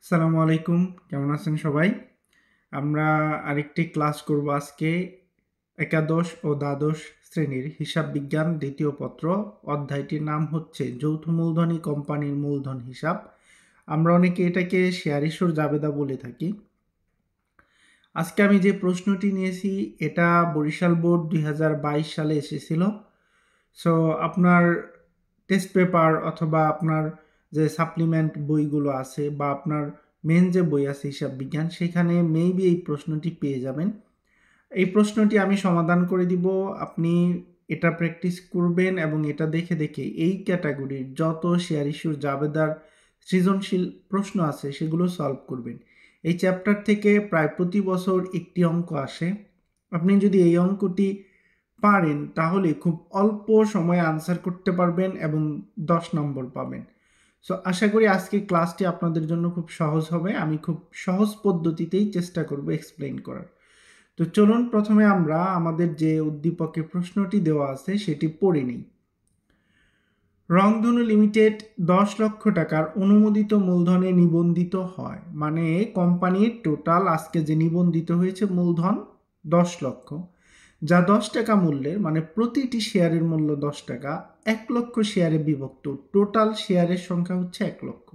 আসসালামু আলাইকুম, কেমন আছেন সবাই? আমরা আরেকটি ক্লাস করব আজকে একাদশ ও দ্বাদশ শ্রেণীর হিসাব বিজ্ঞান দ্বিতীয় পত্র। অধ্যায়টির নাম হচ্ছে যৌথ মূলধনী কোম্পানির মূলধন হিসাব। আমরা অনেকে এটাকে শেয়ার ইস্যুর জাবেদা বলে থাকি। আজকে আমি যে প্রশ্নটি নিয়েছি এটা বরিশাল বোর্ড 2022 সালে এসেছিল। সো আপনার টেস্ট পেপার অথবা আপনার যে সাপ্লিমেন্ট বইগুলো আছে বা আপনার মেন যে বই আছে হিসাব বিজ্ঞান, সেখানে মেবি এই প্রশ্নটি পেয়ে যাবেন। এই প্রশ্নটি আমি সমাধান করে দিব। আপনি এটা প্র্যাকটিস করবেন এবং এটা দেখে দেখে এই ক্যাটাগরির যত শেয়ার ইস্যুর জাবেদার সৃজনশীল প্রশ্ন আছে সেগুলো সলভ করবেন। এই চ্যাপ্টার থেকে প্রায় প্রতি বছর একটি অঙ্ক আসে। আপনি যদি এই অঙ্কটি পারেন তাহলে খুব অল্প সময়ে আনসার করতে পারবেন এবং 10 নম্বর পাবেন। সো আশা করি আজকে ক্লাসটি আপনাদের জন্য খুব সহজ হবে। আমি খুব সহজ পদ্ধতিতেই চেষ্টা করব এক্সপ্লেইন করার। তো চলুন প্রথমে আমরা আমাদের যে উদ্দীপকে প্রশ্নটি দেওয়া আছে সেটি পড়ে নিই। রংধনু লিমিটেড 10 লক্ষ টাকার অনুমোদিত মূলধনে নিবন্ধিত হয়, মানে কোম্পানির টোটাল আজকে যে নিবন্ধিত হয়েছে মূলধন 10 লক্ষ, যা 10 টাকা মূল্যের, মানে প্রতিটি শেয়ারের মূল্য 10 টাকা, 1 লক্ষ শেয়ারে বিভক্ত। টোটাল শেয়ারের সংখ্যা হচ্ছে 1 লক্ষ।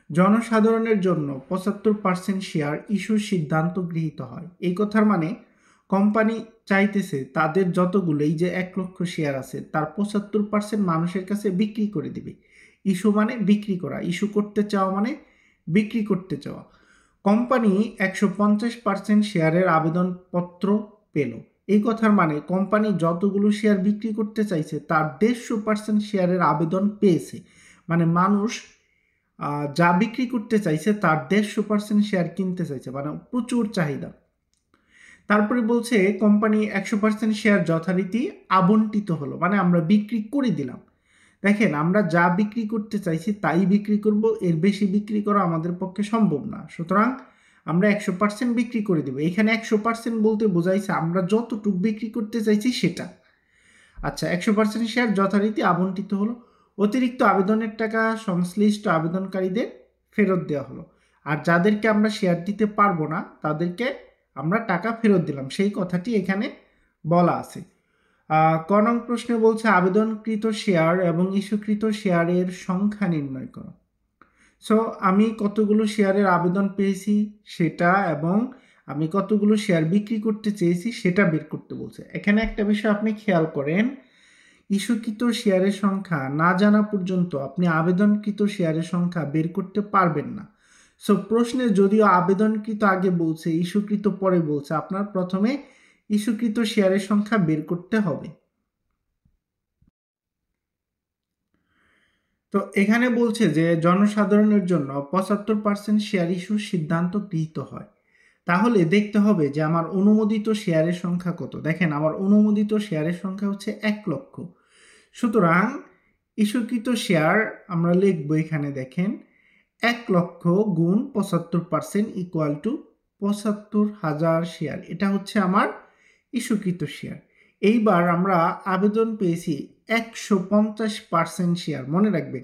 জনসাধারণের জন্য 75% শেয়ার ইস্যুর সিদ্ধান্ত গৃহীত হয়। এই কথার মানে কোম্পানি চাইতেছে তাদের যতগুলো এই যে 1 লক্ষ শেয়ার আছে তার 75% মানুষের কাছে বিক্রি করে দিবে। ইস্যু মানে বিক্রি করা, ইস্যু করতে চাওয়া মানে বিক্রি করতে চাওয়া। কোম্পানি 150% শেয়ারের আবেদনপত্র পেল। এই কথার মানে কোম্পানি যতগুলো শেয়ার বিক্রি করতে চাইছে তার 150% শেয়ারের আবেদন পেয়েছে। মানে মানুষ যা বিক্রি করতে চাইছে তার 150% শেয়ার কিনতে চাইছে, মানে প্রচুর চাহিদা। তারপরে বলছে কোম্পানি 100% শেয়ার যথারীতি আবন্টিত হলো, মানে আমরা বিক্রি করে দিলাম। দেখেন, আমরা যা বিক্রি করতে চাইছি তাই বিক্রি করব, এর বেশি বিক্রি করা আমাদের পক্ষে সম্ভব না। সুতরাং আমরা 100% বিক্রি করে দেবো। এখানে 100% বলতে বোঝাইছে আমরা যতটুকু বিক্রি করতে চাইছি সেটা। আচ্ছা, 100% শেয়ার যথারীতি আবন্টিত হলো। অতিরিক্ত আবেদনের টাকা সংশ্লিষ্ট আবেদনকারীদের ফেরত দেওয়া হলো। আর যাদেরকে আমরা শেয়ার দিতে পারবো না তাদেরকে আমরা টাকা ফেরত দিলাম, সেই কথাটি এখানে বলা আছে। ক নং প্রশ্নে বলছে আবেদনকৃত শেয়ার এবং ইস্যুকৃত শেয়ারের সংখ্যা নির্ণয় করো। সো আমি কতগুলো শেয়ারের আবেদন পেয়েছি সেটা এবং আমি কতগুলো শেয়ার বিক্রি করতে চেয়েছি সেটা বের করতে বলছে। এখানে একটা বিষয় আপনি খেয়াল করেন, ইস্যুকৃত শেয়ারের সংখ্যা না জানা পর্যন্ত আপনি আবেদনকৃত শেয়ারের সংখ্যা বের করতে পারবেন না। সো প্রশ্নে যদিও আবেদনকৃত আগে বলছে, ইস্যুকৃত পরে বলছে, আপনার প্রথমে ইস্যুকৃত শেয়ারের সংখ্যা বের করতে হবে। তো এখানে বলছে যে জনসাধারণের জন্য 75% শেয়ার ইস্যুর সিদ্ধান্ত গৃহীত হয়। তাহলে দেখতে হবে যে আমার অনুমোদিত শেয়ারের সংখ্যা কত। দেখেন, আমার অনুমোদিত শেয়ারের সংখ্যা হচ্ছে 1 লক্ষ। সুতরাং ইস্যুকৃত শেয়ার আমরা লিখবো, এখানে দেখেন 1 লক্ষ গুণ 75% ইকুয়াল টু 75,000 শেয়ার। এটা হচ্ছে আমার ইস্যুকৃত শেয়ার। এইবার আমরা আবেদন পেয়েছি 150% শেয়ার। মনে রাখবেন,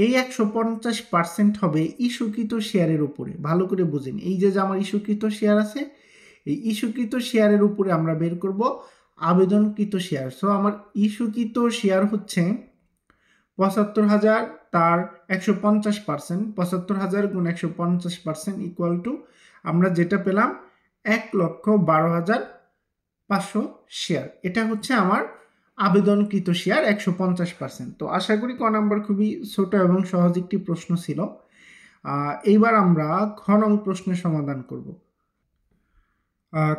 এই 150% হবে ইস্যুকৃত শেয়ারের উপরে। ভালো করে বুঝেন, এই যে আমার ইস্যুকৃত শেয়ার আছে, এই ইস্যুকৃত শেয়ারের উপরে আমরা বের করব আবেদনকৃত শেয়ার। সো আমার ইস্যুকৃত শেয়ার হচ্ছে 75,000, তার 150%, 75,000 গুণ 150% ইকুয়াল টু আমরা যেটা পেলাম 1,12,500 শেয়ার। এটা হচ্ছে আমার আবেদনকৃত শেয়ার 150%। তো আশা করি ক নাম্বার খুবই ছোট এবং সহজ একটি প্রশ্ন ছিল। এইবার আমরা খ নং প্রশ্নের সমাধান করব।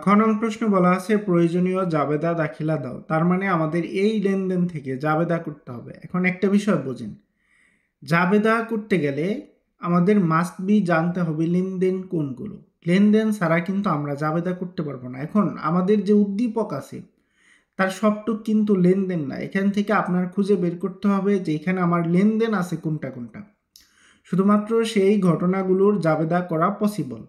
খ নং প্রশ্ন বলা আছে প্রয়োজনীয় জাবেদা দাখিলা দাও। তার মানে আমাদের এই লেনদেন থেকে জাবেদা করতে হবে। এখন একটা বিষয় বোঝেন, জাবেদা করতে গেলে আমাদের মাস্ট বি জানতে হবে লেনদেন কোনগুলো। লেনদেন ছাড়া কিন্তু আমরা জাবেদা করতে পারবো না। এখন আমাদের যে উদ্দীপক আছে তার সবটুক কিন্তু লেনদেন না। এখান থেকে আপনার খুঁজে বের করতে হবে যে এখানে আমার লেনদেন আছে কোনটা কোনটা। শুধুমাত্র সেই ঘটনাগুলোর জাবেদা করা পসিবল।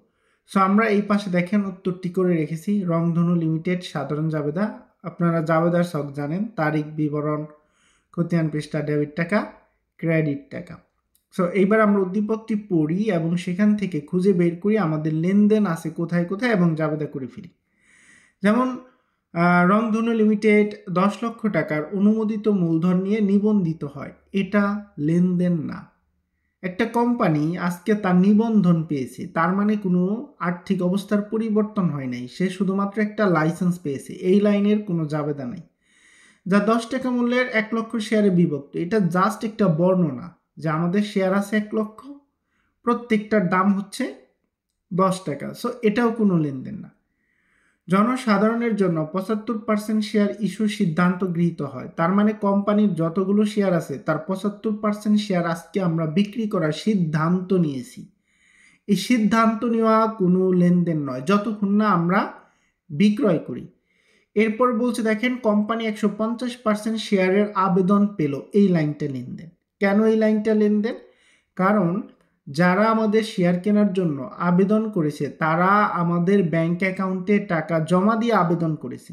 সো আমরা এই পাশে দেখেন উত্তরটি করে রেখেছি, রংধনু লিমিটেড সাধারণ জাবেদা। আপনারা জাবেদার সব জানেন, তারিখ, বিবরণ, খতিয়ান পৃষ্ঠা, ডেবিট টাকা, ক্রেডিট টাকা। সো এইবার আমরা উদ্দীপকটি পড়ি এবং সেখান থেকে খুঁজে বের করি আমাদের লেনদেন আছে কোথায় কোথায় এবং জাবেদা করে ফেলি। যেমন রংধনু লিমিটেড 10 লক্ষ টাকার অনুমোদিত মূলধন নিয়ে নিবন্ধিত হয়, এটা লেনদেন না। একটা কোম্পানি আজকে তার নিবন্ধন পেয়েছে, তার মানে কোনো আর্থিক অবস্থার পরিবর্তন হয় নাই, সে শুধুমাত্র একটা লাইসেন্স পেয়েছে, এই লাইনের কোনো জাবেদা নাই। যা 10 টাকা মূল্যের 1 লক্ষ শেয়ারে বিভক্ত, এটা জাস্ট একটা বর্ণনা যে আমাদের শেয়ার আছে 1 লক্ষ, প্রত্যেকটার দাম হচ্ছে 10 টাকা। সো এটাও কোনো লেনদেন না। জনসাধারণের জন্য 75% শেয়ার ইস্যুর সিদ্ধান্ত গৃহীত হয়, তার মানে কোম্পানির যতগুলো শেয়ার আছে তার 75% শেয়ার আজকে আমরা বিক্রি করার সিদ্ধান্ত নিয়েছি। এই সিদ্ধান্ত নেওয়া কোনো লেনদেন নয় যতক্ষণ না আমরা বিক্রয় করি। এরপর বলছে দেখেন, কোম্পানি 150% শেয়ারের আবেদন পেল, এই লাইনটা লেনদেন। কেন এই লাইনটা লেনদেন? কারণ যারা আমাদের শেয়ার কেনার জন্য আবেদন করেছে তারা আমাদের ব্যাংক অ্যাকাউন্টে টাকা জমা দিয়ে আবেদন করেছে।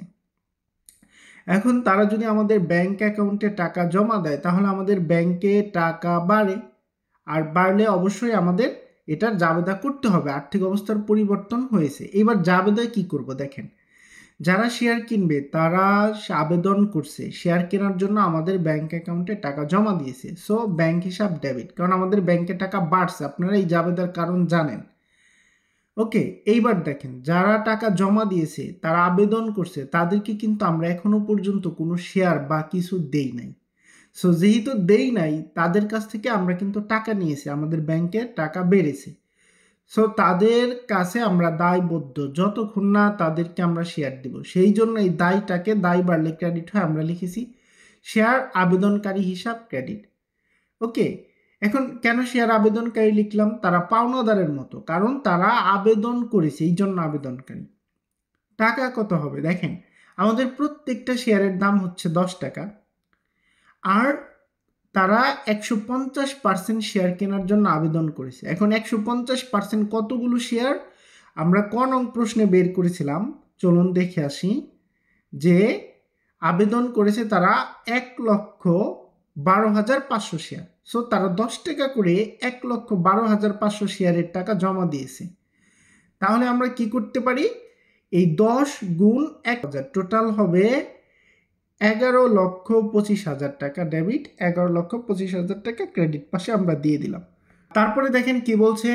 এখন তারা যদি আমাদের ব্যাংক অ্যাকাউন্টে টাকা জমা দেয় তাহলে আমাদের ব্যাংকে টাকা বাড়ে, আর বাড়লে অবশ্যই আমাদের এটার জাবেদা করতে হবে, আর্থিক অবস্থার পরিবর্তন হয়েছে। এবার জাবেদায় কি করব দেখেন, যারা শেয়ার কিনবে তারা আবেদন করছে, শেয়ার কেনার জন্য আমাদের ব্যাংক অ্যাকাউন্টে টাকা জমা দিয়েছে, সো ব্যাংক হিসাব ডেবিট, কারণ আমাদের ব্যাংকে টাকা বাড়ছে, আপনারা এই জাবেদার কারণ জানেন। ওকে, এইবার দেখেন যারা টাকা জমা দিয়েছে তারা আবেদন করছে, তাদেরকে কিন্তু আমরা এখনো পর্যন্ত কোনো শেয়ার বা কিছু দেই নাই। সো যেহেতু দেই নাই তাদের কাছ থেকে আমরা কিন্তু টাকা নিয়েছি, আমাদের ব্যাংকে টাকা বেড়েছে। সো তাদের কাছে আমরা দায়বদ্ধ যতক্ষণ না তাদেরকে আমরা শেয়ার দেব, সেই জন্য এই দায়টাকে, দায় বাড়লে ক্রেডিট হয়, আমরা লিখেছি শেয়ার আবেদনকারী হিসাব ক্রেডিট। ওকে, এখন কেন শেয়ার আবেদনকারী লিখলাম? তারা পাওনাদারের মতো, কারণ তারা আবেদন করেছে, এই জন্য আবেদনকারী। টাকা কত হবে দেখেন, আমাদের প্রত্যেকটা শেয়ারের দাম হচ্ছে 10 টাকা, আর তারা 150% শেয়ার কেনার জন্য আবেদন করেছে। এখন 150% কতগুলো শেয়ার আমরা ক নং প্রশ্নে বের করেছিলাম, চলুন দেখে আসি। যে আবেদন করেছে তারা 1,12,500 শেয়ার, সো তারা 10 টাকা করে 1,12,500 শেয়ারের টাকা জমা দিয়েছে। তাহলে আমরা কি করতে পারি, এই 10 গুণ 1,000 টোটাল হবে 11,25,000 টাকা ডেবিট, 11,25,000 টাকা ক্রেডিট, পাশে আমরা দিয়ে দিলাম। তারপরে দেখেন কি বলছে,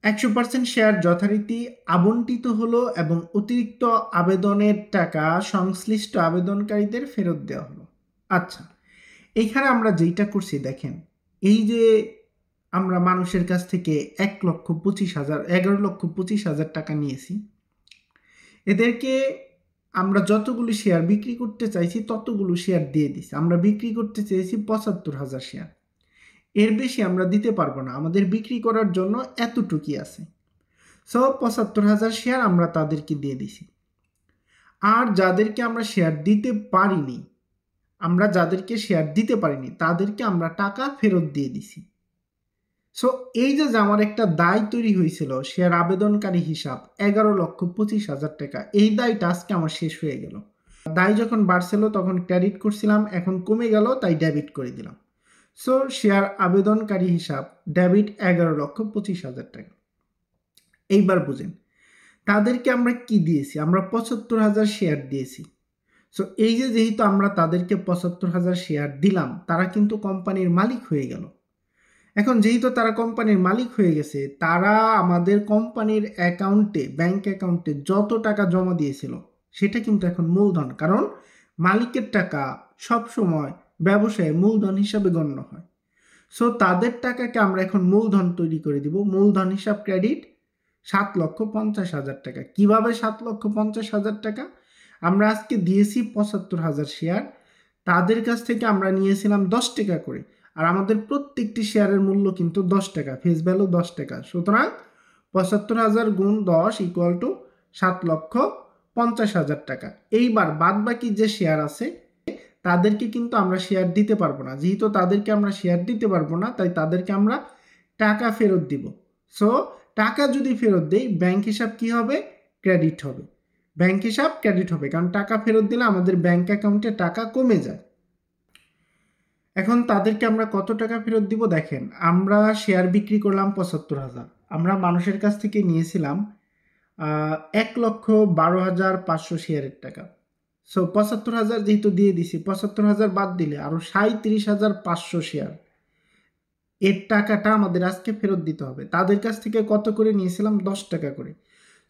100% শেয়ার যথারীতি আবন্টিত হলো এবং অতিরিক্ত আবেদনের টাকা সংশ্লিষ্ট আবেদনকারীদের ফেরত দেওয়া হলো। আচ্ছা, এইখানে আমরা যেইটা করছি দেখেন, এই যে আমরা মানুষের কাছ থেকে 11,25,000 টাকা নিয়েছি, এদেরকে আমরা যতগুলো শেয়ার বিক্রি করতে চাইছি ততগুলো শেয়ার দিয়ে দিছি। আমরা বিক্রি করতে চেয়েছি 75,000 শেয়ার, এর বেশি আমরা দিতে পারবো না, আমাদের বিক্রি করার জন্য এতটুকুই আছে। সো 75,000 শেয়ার আমরা তাদেরকে দিয়ে দিছি। আর যাদেরকে আমরা শেয়ার দিতে পারিনি, তাদেরকে আমরা টাকা ফেরত দিয়ে দিছি। সো এই যে আমার একটা দায় তৈরি হয়েছিল শেয়ার আবেদনকারী হিসাব 11,25,000 টাকা, এই দায়টা আজকে আমার শেষ হয়ে গেল। দায় যখন বাড়ছিল তখন ক্রেডিট করছিলাম, এখন কমে গেল তাই ডেবিট করে দিলাম। সো শেয়ার আবেদনকারী হিসাব ডেবিট 11,25,000 টাকা। এইবার বুঝেন তাদেরকে আমরা কি দিয়েছি, আমরা 75,000 শেয়ার দিয়েছি। সো এই যে যেহেতু আমরা তাদেরকে 75,000 শেয়ার দিলাম, তারা কিন্তু কোম্পানির মালিক হয়ে গেল। এখন যেহেতু তারা কোম্পানির মালিক হয়ে গেছে, তারা আমাদের কোম্পানির অ্যাকাউন্টে, ব্যাংক অ্যাকাউন্টে যত টাকা জমা দিয়েছিল সেটা কিন্তু এখন মূলধন, কারণ মালিকের টাকা সব সময় ব্যবসায়ে মূলধন হিসাবে গণ্য হয়। সো তাদের টাকাকে আমরা এখন মূলধন তৈরি করে দিব, মূলধন হিসাব ক্রেডিট 7,50,000 টাকা। কিভাবে 7,50,000 টাকা? আমরা আজকে দিয়েছি 75,000 শেয়ার, তাদের কাছ থেকে আমরা নিয়েছিলাম 10 টাকা করে, আর আমাদের প্রত্যেকটি শেয়ারের মূল্য কিন্তু 10 টাকা, ফেস ভ্যালু 10 টাকা। সুতরাং 75,000 গুণ 10 ইকুয়াল টু 7,50,000 টাকা। এইবার বাদ বাকি যে শেয়ার আছে তাদেরকে কিন্তু আমরা শেয়ার দিতে পারবো না, যেহেতু তাদেরকে আমরা শেয়ার দিতে পারবো না তাই তাদেরকে আমরা টাকা ফেরত দিব। সো টাকা যদি ফেরত দেই ব্যাংক হিসাব কি হবে? ক্রেডিট হবে। ব্যাংক হিসাব ক্রেডিট হবে, কারণ টাকা ফেরত দিলে আমাদের ব্যাংক অ্যাকাউন্টে টাকা কমে যায়। এখন তাদেরকে আমরা কত টাকা ফেরত দিব দেখেন, আমরা শেয়ার বিক্রি করলাম ৭৫,০০০, আমরা মানুষের কাছ থেকে নিয়েছিলাম ১,১২,৫০০ শেয়ারের টাকা। সো ৭৫,০০০ যেহেতু দিয়ে দিছি, ৭৫,০০০ বাদ দিলে আরও ৩৭,৫০০ শেয়ার, এর টাকাটা আমাদের আজকে ফেরত দিতে হবে। তাদের কাছ থেকে কত করে নিয়েছিলাম? ১০ টাকা করে।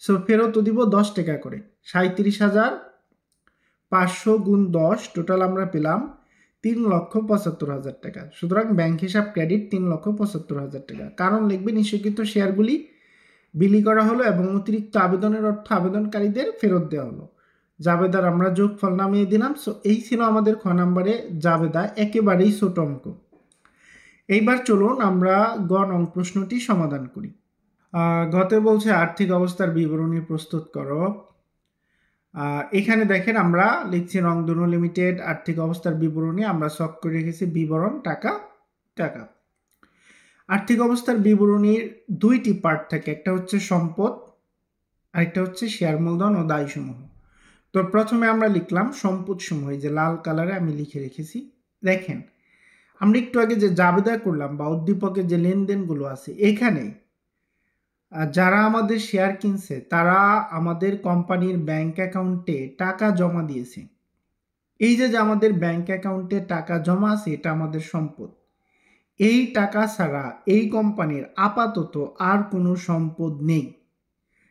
সো ফেরতও দিব ১০ টাকা করে। ৩৭,৫০০ গুণ ১০, টোটাল আমরা পেলাম ৩,৭৫,০০০ টাকা। সুতরাং ব্যাংক হিসাব ক্রেডিট ৩,৭৫,০০০ টাকা। কারণ লিখবেন ইস্যুকৃত শেয়ারগুলি বিলি করা হলো এবং অতিরিক্ত আবেদনের অর্থ আবেদনকারীদের ফেরত দেওয়া হলো। জাবেদার আমরা যোগফল নামিয়ে দিলাম। সো এই ছিল আমাদের খ নম্বরে জাবেদা, একেবারেই ছোট অঙ্ক। এইবার চলুন আমরা গ নং প্রশ্নটি সমাধান করি। গতে বলছে আর্থিক অবস্থার বিবরণী প্রস্তুত করো। এখানে দেখেন আমরা লিখছি রংধনু লিমিটেড আর্থিক অবস্থার বিবরণী, আমরা শখ করে রেখেছি বিবরণ টাকা টাকা। আর্থিক অবস্থার বিবরণীর দুইটি পার্ট থাকে, একটা হচ্ছে সম্পদ, আরেকটা হচ্ছে শেয়ার মূলধন ও দায়সমূহ। তো প্রথমে আমরা লিখলাম সম্পদ সমূহ, এই যে লাল কালারে আমি লিখে রেখেছি। দেখেন আমরা একটু আগে যে জাবেদা করলাম বা উদ্দীপকের যে লেনদেনগুলো আছে, এখানে যারা আমাদের শেয়ার কিনছে তারা আমাদের কোম্পানির ব্যাংক অ্যাকাউন্টে টাকা জমা দিয়েছে। এই যে আমাদের ব্যাংক অ্যাকাউন্টে টাকা জমা আছে, এটা আমাদের সম্পদ। এই টাকা ছাড়া এই কোম্পানির আপাতত আর কোনো সম্পদ নেই।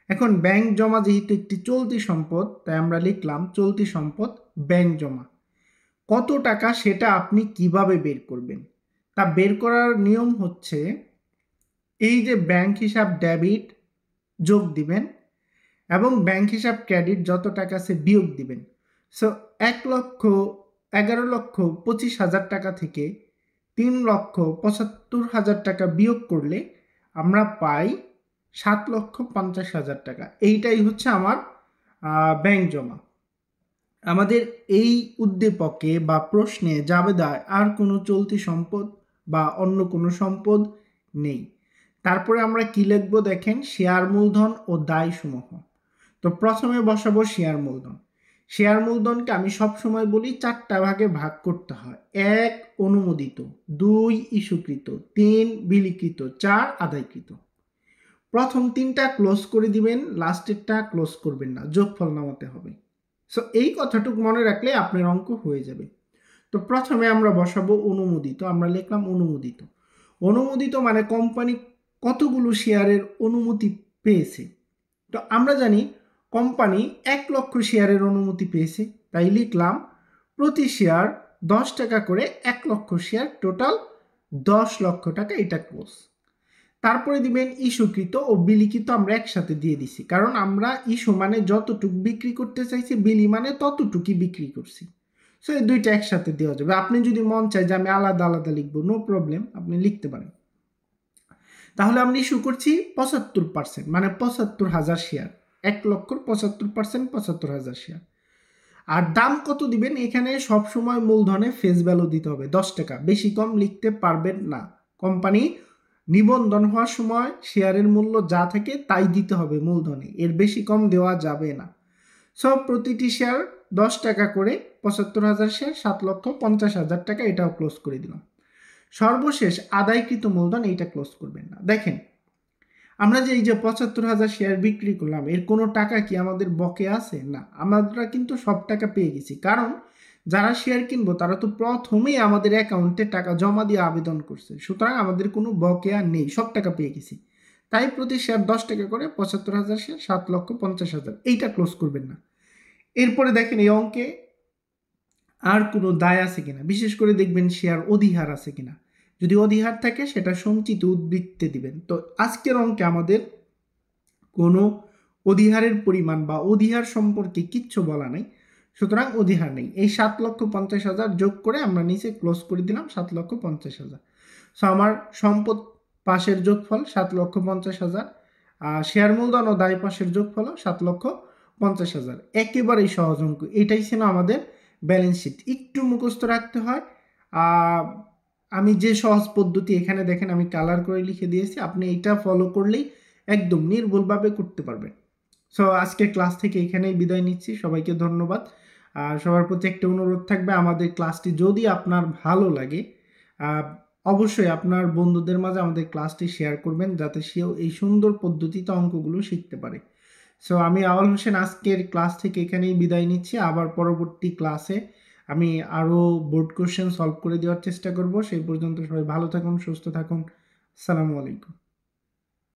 এখন ব্যাংক জমা যেহেতু একটি চলতি সম্পদ, তাই আমরা লিখলাম চলতি সম্পদ ব্যাংক জমা। কত টাকা সেটা আপনি কিভাবে বের করবেন? তা বের করার নিয়ম হচ্ছে এই যে ব্যাংক হিসাব ডেবিট যোগ দিবেন এবং ব্যাংক হিসাব ক্রেডিট যত টাকা আছে বিয়োগ দিবেন। সো ১,১১,২৫,০০০ টাকা থেকে ৩,৭৫,০০০ টাকা বিয়োগ করলে আমরা পাই ৭,৫০,০০০ টাকা। এইটাই হচ্ছে আমার ব্যাংক জমা। আমাদের এই উদ্দীপকে বা প্রশ্নে জাবেদায় আর কোনো চলতি সম্পদ বা অন্য কোনো সম্পদ নেই। তারপরে আমরা কি লিখব দেখেন, শেয়ার মূলধন ও দায়সমূহ। তো প্রথমে বসাবো শেয়ার মূলধন। শেয়ার মূলধনকে আমি সবসময় বলি 4টা ভাগে ভাগ করতে হয়। 1 অনুমোদিত, 2 ইস্যুকৃত, 3 বিলিকৃত, 4 আদায়কৃত। প্রথম 3টা ক্লোজ করে দিবেন, লাস্টেরটা ক্লোজ করবেন না, যোগফল নামাতে হবে। সো এই কথাটুকু মনে রাখলে আপনার অঙ্ক হয়ে যাবে। তো প্রথমে আমরা বসাবো অনুমোদিত, আমরা লিখলাম অনুমোদিত। অনুমোদিত মানে কোম্পানি কতগুলো শেয়ারের অনুমতি পেয়েছে। তো আমরা জানি কোম্পানি 1,00,000 শেয়ারের অনুমতি পেয়েছে, তাই লিখলাম প্রতি শেয়ার 10 টাকা করে 1,00,000 শেয়ার, টোটাল 10 লক্ষ টাকা, এটা ক্লোজ। তারপরে দিবেন ইস্যুকৃত ও বিলিকৃত, আমরা একসাথে দিয়ে দিছি, কারণ আমরা ইস্যু মানে যতটুকু বিক্রি করতে চাইছি, বিলি মানে ততটুকুই বিক্রি করছি। সো এই দুইটা একসাথে দেওয়া যাবে। আপনি যদি মন চায় যে আমি আলাদা আলাদা লিখবো, নো প্রবলেম, আপনি লিখতে পারেন। তাহলে আমরা ইস্যু করছি 75%, মানে ৭৫,০০০ শেয়ার, 1,75%, ৭৫,০০০ শেয়ার। আর দাম কত দিবেন? এখানে সবসময় মূলধনে ফেস ভ্যালু দিতে হবে 10 টাকা, বেশি কম লিখতে পারবেন না। কোম্পানি নিবন্ধন হওয়ার সময় শেয়ারের মূল্য যা থাকে তাই দিতে হবে মূলধনে, এর বেশি কম দেওয়া যাবে না। সব প্রতিটি শেয়ার 10 টাকা করে, ৭৫,০০০ শেয়ার, ৭,৫০,০০০ টাকা, এটাও ক্লোজ করে দিলাম। সর্বশেষ আদায়কৃত মূলধন, এইটা ক্লোজ করবেন না। দেখেন আমরা যে এই যে ৭৫,০০০ শেয়ার বিক্রি করলাম, এর কোনো টাকা কি আমাদের বকেয়া আছে? না, আমরা কিন্তু সব টাকা পেয়ে গেছি, কারণ যারা শেয়ার কিনবো তারা তো প্রথমেই আমাদের অ্যাকাউন্টে টাকা জমা দিয়ে আবেদন করছে। সুতরাং আমাদের কোনো বকেয়া নেই, সব টাকা পেয়ে গেছি। তাই প্রতি শেয়ার 10 টাকা করে, ৭৫,০০০ শেয়ার, ৭,৫০,০০০, এইটা ক্লোজ করবেন না। এরপরে দেখেন এই অঙ্কে আর কোনো দায় আছে কিনা, বিশেষ করে দেখবেন শেয়ার অধিহার আছে কিনা। যদি অধিহার থাকে সেটা সঞ্চিত উদ্বৃত্তে দিবেন। তো আজকের অঙ্কে আমাদের কোনো অধিহারের পরিমাণ বা অধিহার সম্পর্কে কিচ্ছু বলা নাই, সুতরাং অধিহার নেই। এই ৭,৫০,০০০ যোগ করে আমরা নিচে ক্লোজ করে দিলাম ৭,৫০,০০০। সো আমার সম্পদ পাশের যোগফল ৭,৫০,০০০, শেয়ার মূলধন ও দায় পাশের যোগফল ৭,৫০,০০০। একেবারেই সহজ অঙ্ক, এটাই ছিল আমাদের ব্যালেন্স শিট। একটু মুখস্থ রাখতে হয়। আমি যে সহজ পদ্ধতি এখানে দেখেন আমি কালার করে লিখে দিয়েছি, আপনি এটা ফলো করলেই একদম নির্ভুলভাবে করতে পারবেন। সো আজকে ক্লাস থেকে এখানেই বিদায় নিচ্ছি, সবাইকে ধন্যবাদ। আর সবার প্রতি একটা অনুরোধ থাকবে, আমাদের ক্লাসটি যদি আপনার ভালো লাগে আহ, অবশ্যই আপনার বন্ধুদের মাঝে আমাদের ক্লাসটি শেয়ার করবেন যাতে সেও এই সুন্দর পদ্ধতিতে অঙ্কগুলো শিখতে পারে। সো আমি আওয়াল হোসেন আজকের ক্লাস থেকে এখানেই বিদায় নিচ্ছি। আবার পরবর্তী ক্লাসে আমি আরও বোর্ড কোশ্চেন সলভ করে দেওয়ার চেষ্টা করব। সেই পর্যন্ত সবাই ভালো থাকুন, সুস্থ থাকুন। আসসালামু আলাইকুম।